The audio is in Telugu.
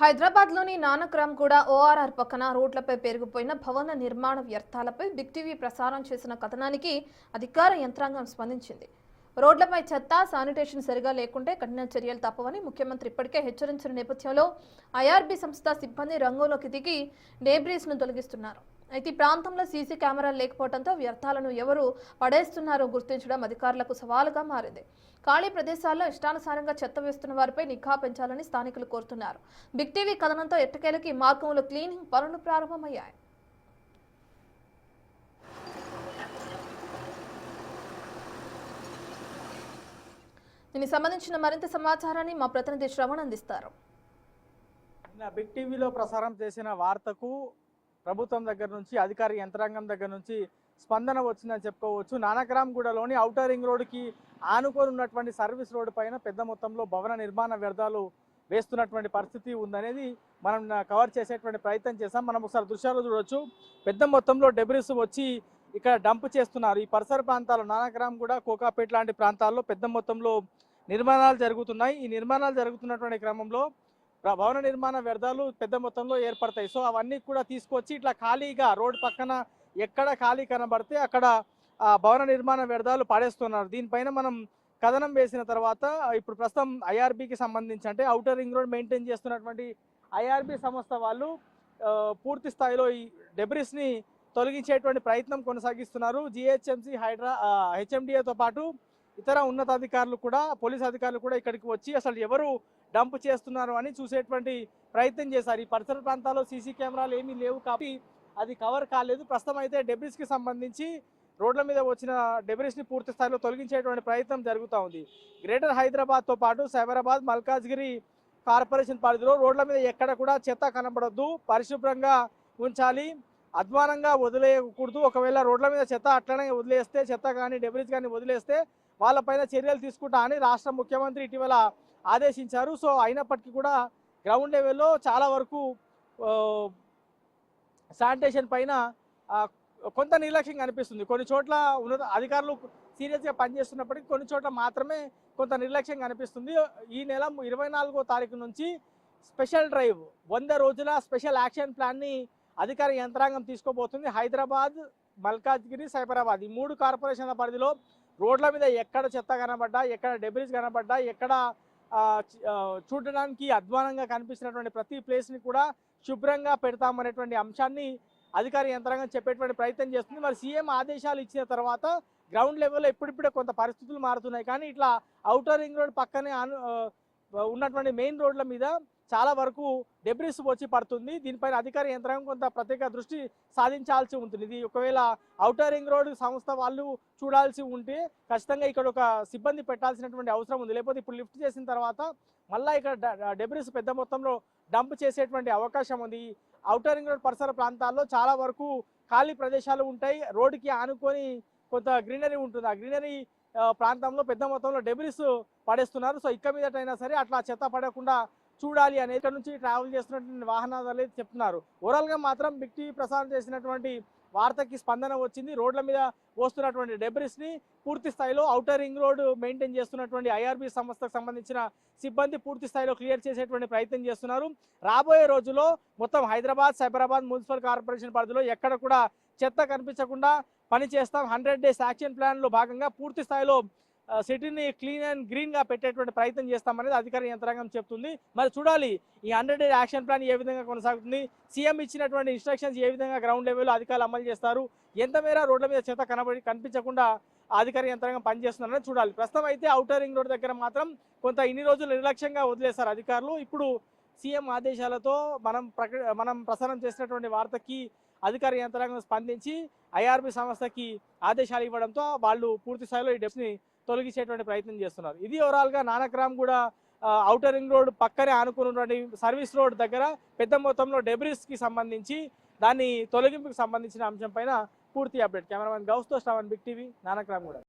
హైదరాబాద్లోని నానక్రామ్గూడ ఓఆర్ఆర్ పక్కన రోడ్లపై పెరిగిపోయిన భవన నిర్మాణ వ్యర్థాలపై బిగ్ టీవీ ప్రసారం చేసిన కథనానికి అధికార యంత్రాంగం స్పందించింది. రోడ్లపై చెత్త, శానిటేషన్ సరిగా లేకుంటే కఠిన చర్యలు తప్పవని ముఖ్యమంత్రి ఇప్పటికే హెచ్చరించిన నేపథ్యంలో ఐఆర్బీ సంస్థ సిబ్బంది రంగంలోకి దిగి డేబ్రీస్ను తొలగిస్తున్నారు. అయితే ఈ ప్రాంతంలో సీసీ కెమెరాలు లేకపోవడంతో వ్యర్థాలను ఎవరు పడేస్తున్నారో గుర్తించడం అధికారులకు సవాలుగా మారింది. ఖాళీ ప్రదేశాల్లో ఇష్టానుసారంగా చెత్త వేస్తున్న వారిపై నిఘా పెంచాలని స్థానికులు కోరుతున్నారు. బిగ్ టీవీ కథనంతో ఎట్టకేలకి మార్గంలో క్లీనింగ్ పనులు ప్రారంభమయ్యాయి. దీనికి సంబంధించిన మరింత సమాచారాన్ని మా ప్రతినిధి శ్రవణ్ అందిస్తారు. బిగ్ టీవీలో ప్రసారం చేసిన వార్తకు ప్రభుత్వం దగ్గర నుంచి, అధికార యంత్రాంగం దగ్గర నుంచి స్పందన వచ్చిందని చెప్పుకోవచ్చు. నానక్రామ్గూడలోని ఔటర్ రింగ్ రోడ్డుకి ఆనుకొని ఉన్నటువంటి సర్వీస్ రోడ్డు పైన పెద్ద మొత్తంలో భవన నిర్మాణ వ్యర్థాలు వేస్తున్నటువంటి పరిస్థితి ఉందనేది మనం కవర్ చేసేటువంటి ప్రయత్నం చేసాం. మనం ఒకసారి దృశ్యాలు చూడవచ్చు. పెద్ద మొత్తంలో డెబ్రిస్ వచ్చి ఇక్కడ డంప్ చేస్తున్నారు. ఈ పరిసర ప్రాంతాల్లో నానక్రామ్గూడ, కోకాపేట లాంటి ప్రాంతాల్లో పెద్ద మొత్తంలో నిర్మాణాలు జరుగుతున్నాయి. ఈ నిర్మాణాలు జరుగుతున్నటువంటి క్రమంలో భవన నిర్మాణ వ్యర్థాలు పెద్ద మొత్తంలో ఏర్పడతాయి. సో అవన్నీ కూడా తీసుకొచ్చి ఇట్లా ఖాళీగా రోడ్డు పక్కన ఎక్కడ ఖాళీ కనబడితే అక్కడ భవన నిర్మాణ వ్యర్థాలు పడేస్తున్నారు. దీనిపైన మనం కథనం వేసిన తర్వాత ఇప్పుడు ప్రస్తుతం ఐఆర్బీకి సంబంధించి, అంటే ఔటర్ రింగ్ రోడ్ మెయింటైన్ చేస్తున్నటువంటి ఐఆర్బీ సంస్థ వాళ్ళు పూర్తి స్థాయిలో ఈ డెబ్రిస్ని తొలగించేటువంటి ప్రయత్నం కొనసాగిస్తున్నారు. జిహెచ్ఎంసీ, హెచ్ఎండిఏతో పాటు ఇతర ఉన్నతాధికారులు కూడా, పోలీస్ అధికారులు కూడా ఇక్కడికి వచ్చి అసలు ఎవరు డంప్ చేస్తున్నారు అని చూసేటువంటి ప్రయత్నం చేశారు. ఈ పరిసర ప్రాంతాల్లో సీసీ కెమెరాలు ఏమీ లేవు కాబట్టి అది కవర్ కాలేదు. ప్రస్తుతం అయితే డెబ్రిస్కి సంబంధించి రోడ్ల మీద వచ్చిన డెబ్రిస్ని పూర్తి స్థాయిలో తొలగించేటువంటి ప్రయత్నం జరుగుతూ ఉంది. గ్రేటర్ హైదరాబాద్తో పాటు సైబరాబాద్, మల్కాజ్గిరి కార్పొరేషన్ పరిధిలో రోడ్ల మీద ఎక్కడ కూడా చెత్త కనబడొద్దు, పరిశుభ్రంగా ఉంచాలి, అధ్వానంగా వదిలేయకూడదు. ఒకవేళ రోడ్ల మీద చెత్త అట్లనే వదిలేస్తే, చెత్త కానీ డెబ్రిస్ కానీ వదిలేస్తే వాళ్ళపైన చర్యలు తీసుకుంటా అని రాష్ట్ర ముఖ్యమంత్రి ఇటీవల ఆదేశించారు. సో అయినప్పటికీ కూడా గ్రౌండ్ లెవెల్లో చాలా వరకు శానిటేషన్ పైన కొంత నిర్లక్ష్యం కనిపిస్తుంది. కొన్ని చోట్ల ఉన్నత అధికారులు సీరియస్గా పనిచేస్తున్నప్పటికీ కొన్ని చోట్ల మాత్రమే కొంత నిర్లక్ష్యం కనిపిస్తుంది. ఈ నెల 24వ తారీఖు నుంచి స్పెషల్ డ్రైవ్, 100 రోజుల స్పెషల్ యాక్షన్ ప్లాన్ని అధికార యంత్రాంగం తీసుకోబోతుంది. హైదరాబాద్, మల్కాజ్గిరి, సైబరాబాద్ ఈ 3 కార్పొరేషన్ల పరిధిలో రోడ్ల మీద ఎక్కడ చెత్త కనబడ్డా, ఎక్కడ డెబ్రిస్ కనబడ్డా, ఎక్కడ చూడడానికి అధ్వానంగా కనిపిస్తున్నటువంటి ప్రతి ప్లేస్ని కూడా శుభ్రంగా పెడతామనేటువంటి అంశాన్ని అధికార యంత్రాంగం చెప్పేటువంటి ప్రయత్నం చేస్తుంది. మరి సీఎం ఆదేశాలు ఇచ్చిన తర్వాత గ్రౌండ్ లెవెల్లో ఇప్పుడిప్పుడే కొంత పరిస్థితులు మారుతున్నాయి. కానీ ఇట్లా ఔటర్ రింగ్ రోడ్ పక్కనే ఉన్నటువంటి మెయిన్ రోడ్ల మీద చాలా వరకు డెబ్రిస్ వచ్చి పడుతుంది. దీనిపైన అధికార యంత్రాంగం కొంత ప్రత్యేక దృష్టి సాధించాల్సి ఉంటుంది. ఇది ఒకవేళ ఔటర్ రింగ్ రోడ్ సంస్థ వాళ్ళు చూడాల్సి ఉంటే ఖచ్చితంగా ఇక్కడ ఒక సిబ్బంది పెట్టాల్సినటువంటి అవసరం ఉంది. లేకపోతే ఇప్పుడు లిఫ్ట్ చేసిన తర్వాత మళ్ళీ ఇక్కడ డెబ్రిస్ పెద్ద మొత్తంలో డంప్ చేసేటువంటి అవకాశం ఉంది. ఔటర్ రింగ్ రోడ్ పరిసర ప్రాంతాల్లో చాలా వరకు ఖాళీ ప్రదేశాలు ఉంటాయి. రోడ్డుకి ఆనుకొని కొంత గ్రీనరీ ఉంటుంది. ఆ గ్రీనరీ ప్రాంతంలో పెద్ద మొత్తంలో డెబ్రిస్ పడేస్తున్నారు. సో ఇక్క మీదటైనా సరే అట్లా చెత్త పడకుండా చూడాలి అనేది ఇక్కడ నుంచి ట్రావెల్ చేస్తున్నటువంటి వాహనాలు చెప్తున్నారు. ఓవరాల్గా మాత్రం బిగ్ టీవీ ప్రసారం చేసినటువంటి వార్తకి స్పందన వచ్చింది. రోడ్ల మీద వస్తున్నటువంటి డెబ్రిస్ని పూర్తి స్థాయిలో ఔటర్ రింగ్ రోడ్ మెయింటైన్ చేస్తున్నటువంటి ఐఆర్బీ సంస్థకు సంబంధించిన సిబ్బంది పూర్తి స్థాయిలో క్లియర్ చేసేటువంటి ప్రయత్నం చేస్తున్నారు. రాబోయే రోజుల్లో మొత్తం హైదరాబాద్, సైబరాబాద్ మున్సిపల్ కార్పొరేషన్ పరిధిలో ఎక్కడ కూడా చెత్త కనిపించకుండా పని చేస్తాం. 100 డేస్ యాక్షన్ ప్లాన్లో భాగంగా పూర్తి స్థాయిలో సిటీని క్లీన్ అండ్ గ్రీన్గా పెట్టేటువంటి ప్రయత్నం చేస్తామనేది అధికార యంత్రాంగం చెప్తుంది. మరి చూడాలి ఈ 100 డే యాక్షన్ ప్లాన్ ఏ విధంగా కొనసాగుతుంది, సీఎం ఇచ్చినటువంటి ఇన్స్ట్రక్షన్స్ ఏ విధంగా గ్రౌండ్ లెవెల్లో అధికారులు అమలు చేస్తారు, ఎంత మేర రోడ్ల మీద చెత్త కనిపించకుండా అధికార యంత్రాంగం పనిచేస్తున్నారని చూడాలి. ప్రస్తుతం అయితే ఔటర్ రింగ్ రోడ్ దగ్గర మాత్రం కొంత ఇన్ని రోజులు నిర్లక్ష్యంగా వదిలేశారు అధికారులు. ఇప్పుడు సీఎం ఆదేశాలతో మనం ప్రసారం చేసినటువంటి వార్తకి అధికార యంత్రాంగం స్పందించి ఐఆర్బీ సంస్థకి ఆదేశాలు ఇవ్వడంతో వాళ్ళు పూర్తి స్థాయిలో ఈ డెబ్స్ని తొలగించేటువంటి ప్రయత్నం చేస్తున్నారు. ఇది ఓవరాల్గా నానక్రామ్గూడ ఔటర్ రింగ్ రోడ్ పక్కనే ఆనుకున్నటువంటి సర్వీస్ రోడ్ దగ్గర పెద్ద మొత్తంలో డెబ్రిస్కి సంబంధించి దాన్ని తొలగింపుకి సంబంధించిన అంశం పైన పూర్తి అప్డేట్. కెమెరామెన్ గౌస్తో శ్రవణ్, బిగ్ టీవీ, నానక్రామ్గూడ.